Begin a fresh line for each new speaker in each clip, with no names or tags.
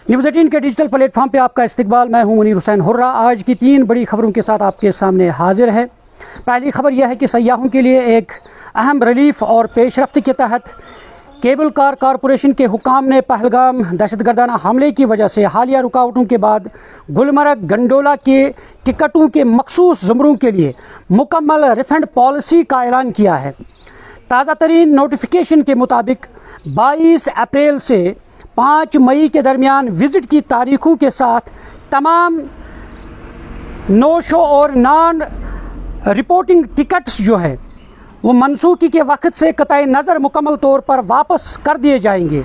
News 18 के digital platform पे आपका इस्तकबाल। मैं हूं मुनीर हुसैन हुर्रा। आज की 3 बड़ी खबरों के साथ आपके सामने हाजिर है। पहली खबर यह है कि सयाहों के लिए एक अहम रिलीफ और पेशरफ्त के तहत केबल कार कॉरपोरेशन के हुकाम ने पहलगाम दहशतगर्दाना हमले की वजह से हालिया रुकावटों के बाद गुलमर्ग गंडोला के टिकटों के मखसूस ज़ुमरों के लिए मुकम्मल रिफंड पॉलिसी का ऐलान किया है। ताज़ा तरीन नोटिफिकेशन के मुताबिक 22 अप्रैल से 5 मई के दरमियान विज़िट की तारीखों के साथ तमाम नो शो और नॉन रिपोर्टिंग टिकट्स जो है वो मनसूखी के वक्त से कतई नज़र मुकम्मल तौर पर वापस कर दिए जाएंगे।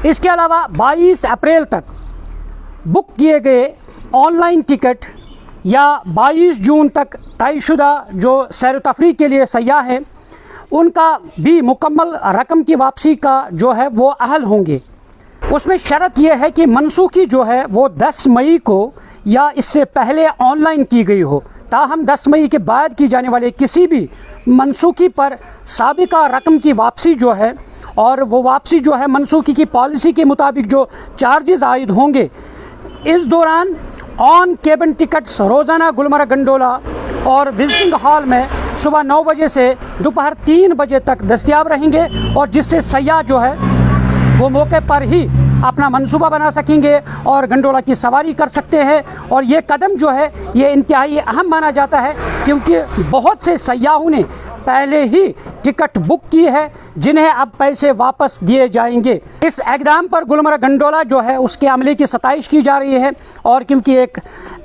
इसके अलावा 22 अप्रैल तक बुक किए गए ऑनलाइन टिकट या 22 जून तक तयशुदा जो सैर तफरी के लिए सयाह हैं उनका भी मुकम्मल रकम की वापसी का जो है वो अहल होंगे। उसमें शर्त यह है कि मनसूखी जो है वो 10 मई को या इससे पहले ऑनलाइन की गई हो। ताहम 10 मई के बाद की जाने वाले किसी भी मनसूखी पर साबिका रकम की वापसी जो है और वो वापसी जो है मनसूखी की पॉलिसी के मुताबिक जो चार्जेस आयद होंगे, इस दौरान ऑन केबिन टिकट्स रोज़ाना गुलमर्ग गंडोला और विजिटिंग हॉल में सुबह 9 बजे से दोपहर 3 बजे तक दस्तयाब रहेंगे और जिससे सयाह जो है वो मौके पर ही अपना मंसूबा बना सकेंगे और गंडोला की सवारी कर सकते हैं। और ये कदम जो है ये इंतहाई अहम माना जाता है क्योंकि बहुत से सयाहों ने पहले ही टिकट बुक की है जिन्हें अब पैसे वापस दिए जाएंगे। इस इक़दाम पर गुलमर्ग गंडोला जो है उसके अमले की सताइश की जा रही है और क्योंकि एक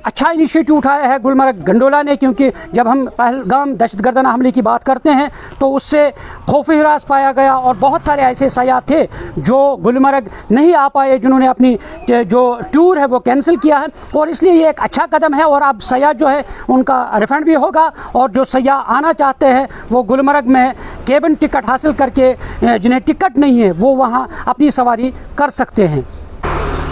अच्छा इनिशिएटिव उठाया है गुलमर्ग गंडोला ने, क्योंकि जब हम पहलगाम दहशतगर्दाना हमले की बात करते हैं तो उससे खौफ हिरास पाया गया और बहुत सारे ऐसे सयाह थे जो गुलमर्ग नहीं आ पाए, जिन्होंने अपनी जो टूर है वो कैंसिल किया है और इसलिए ये एक अच्छा कदम है। और अब सयाह जो है उनका रिफंड भी होगा और जो सयाह आना चाहते हैं वो गुलमर्ग में केबिन टिकट हासिल करके जिन्हें टिकट नहीं है वो वहाँ अपनी सवारी कर सकते हैं।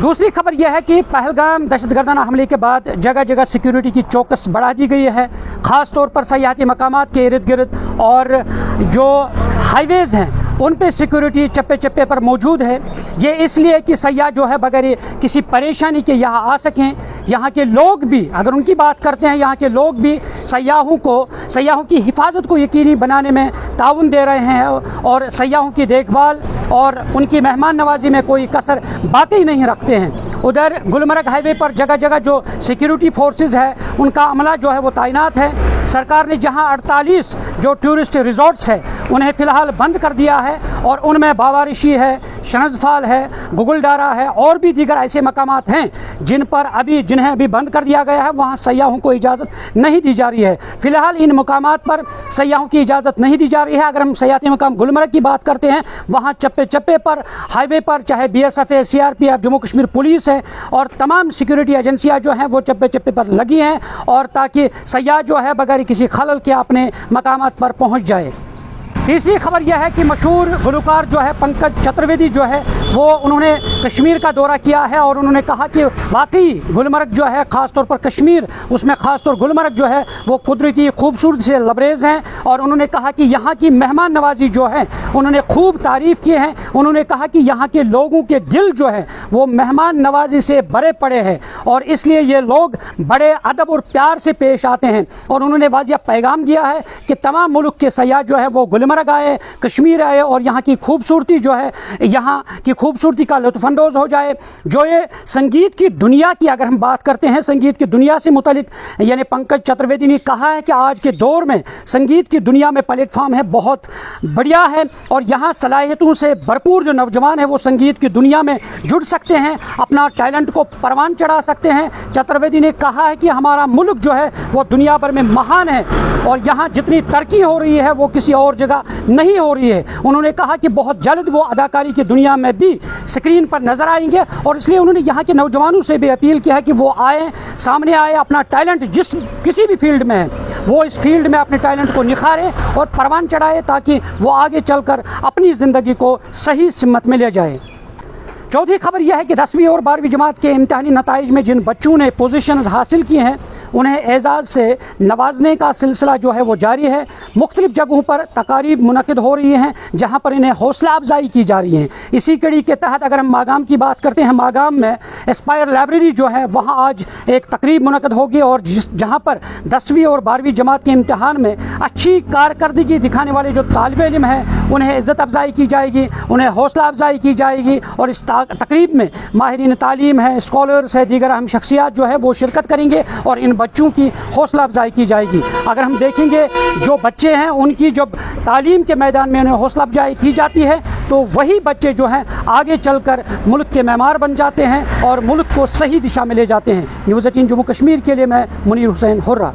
दूसरी खबर यह है कि पहलगाम दहशतगर्दाना हमले के बाद जगह जगह सिक्योरिटी की चौकस बढ़ा दी गई है, ख़ास तौर पर सयाहती मकामात के इर्द गिर्द और जो हाईवेज़ हैं उन पे सिक्योरिटी चप्पे चप्पे पर मौजूद है। ये इसलिए कि सयाह जो है बगैर किसी परेशानी के यहाँ आ सकें। यहाँ के लोग भी, अगर उनकी बात करते हैं, यहाँ के लोग भी सयाहों की हिफाजत को यकीनी बनाने में ताउन दे रहे हैं और सयाहों की देखभाल और उनकी मेहमान नवाजी में कोई कसर बाकी नहीं रखते हैं। उधर गुलमर्ग हाईवे पर जगह जगह जो सिक्योरिटी फोर्सेस है उनका अमला जो है वो तैनात है। सरकार ने जहां 48 जो टूरिस्ट रिजॉर्ट्स है उन्हें फ़िलहाल बंद कर दिया है और उनमें बावारिशी है, शनज़फाल है, गुगलडारा है और भी दीगर ऐसे मकामात हैं जिन्हें अभी बंद कर दिया गया है। वहाँ सयाहों को इजाज़त नहीं दी जा रही है। फ़िलहाल इन मकामात पर सयाहों की इजाज़त नहीं दी जा रही है। अगर हम सयाहती मकाम गुलमर्ग की बात करते हैं वहाँ चप्पे चप्पे पर हाईवे पर चाहे BSF है, CRPF, जम्मू कश्मीर पुलिस है और तमाम सिक्योरिटी एजेंसियाँ जो हैं वो चप्पे चप्पे पर लगी हैं और ताकि सयाह जो है बगैर किसी खलल के अपने मकामात पर पहुँच जाए। तीसरी खबर यह है कि मशहूर गुलकार जो है पंकज चतुर्वेदी जो है वो उन्होंने कश्मीर का दौरा किया है और उन्होंने कहा कि वाकई गुलमर्ग जो है ख़ास तौर पर कश्मीर, उसमें ख़ास तौर गुलमर्ग जो है वो कुदरती खूबसूरती से लबरेज़ हैं और उन्होंने कहा कि यहाँ की मेहमान नवाजी जो है उन्होंने खूब तारीफ़ की है। उन्होंने कहा कि यहाँ के लोगों के दिल जो है वो मेहमान नवाजी से भरे पड़े हैं और इसलिए ये लोग बड़े अदब और प्यार से पेश आते हैं। और उन्होंने वाज़िया पैगाम दिया है कि तमाम मुल्क के सयाह जो है वो गुलमर्ग आए, कश्मीर आए और यहाँ की खूबसूरती जो है, यहाँ की खूबसूरती का लुत्फ़अंदोज़ हो जाए। जो ये संगीत की दुनिया की अगर हम बात करते हैं, संगीत की दुनिया से मुतलिक यानी पंकज चतुर्वेदी ने कहा है कि आज के दौर में संगीत की दुनिया में प्लेटफॉर्म है बहुत बढ़िया है और यहाँ सलाहियतों से भरपूर जो नौजवान है वो संगीत की दुनिया में जुड़ सकते हैं, अपना टैलेंट को परवान चढ़ा सकते हैं। चतुर्वेदी ने कहा है कि हमारा मुल्क जो है वो दुनिया भर में महान है और यहाँ जितनी तरक्की हो रही है वो किसी और जगह नहीं हो रही है। उन्होंने कहा कि बहुत जल्द वो अदाकारी की दुनिया में भी स्क्रीन पर नजर आएंगे और इसलिए उन्होंने यहाँ के नौजवानों से भी अपील किया है कि वो आए, सामने आए, अपना टैलेंट जिस किसी भी फील्ड में है वो इस फील्ड में अपने टैलेंट को निखारे और परवान चढ़ाए ताकि वो आगे चलकर अपनी ज़िंदगी को सही सिमत में ले जाए। चौथी खबर यह है कि 10वीं और 12वीं जमात के इम्तहानी नताइज में जिन बच्चों ने पोजीशंस हासिल किए हैं उन्हें एजाज़ से नवाजने का सिलसिला जो है वो जारी है। मुख्तलिफ़ जगहों पर तकारीब मुनक़िद हो रही हैं जहाँ पर इन्हें हौसला अफजाई की जा रही है। इसी कड़ी के तहत अगर हम मागाम की बात करते हैं, मागाम में एस्पायर लाइब्रेरी जो है वहाँ आज एक तकरीब मुनक़िद होगी और जहाँ पर 10वीं और 12वीं जमात के इम्तिहान में अच्छी कारकर्दगी दिखाने वाले जो तालिब इल्म हैं उन्हें इज़्ज़त अफजाई की जाएगी, उन्हें हौसला अफजाई की जाएगी और इस तकरीब में माहिरीन तालीम है, स्कॉलर्स है, दीगर अहम शख्सियात जो है वो शिरकत करेंगे और इन बच्चों की हौसला अफजाई की जाएगी। अगर हम देखेंगे जो बच्चे हैं उनकी जब तालीम के मैदान में उन्हें हौसला अफजाई की जाती है तो वही बच्चे जो हैं आगे चलकर मुल्क के मेमार बन जाते हैं और मुल्क को सही दिशा में ले जाते हैं। न्यूज़ 18 जम्मू कश्मीर के लिए मैं मुनीर हुसैन हुर्रा।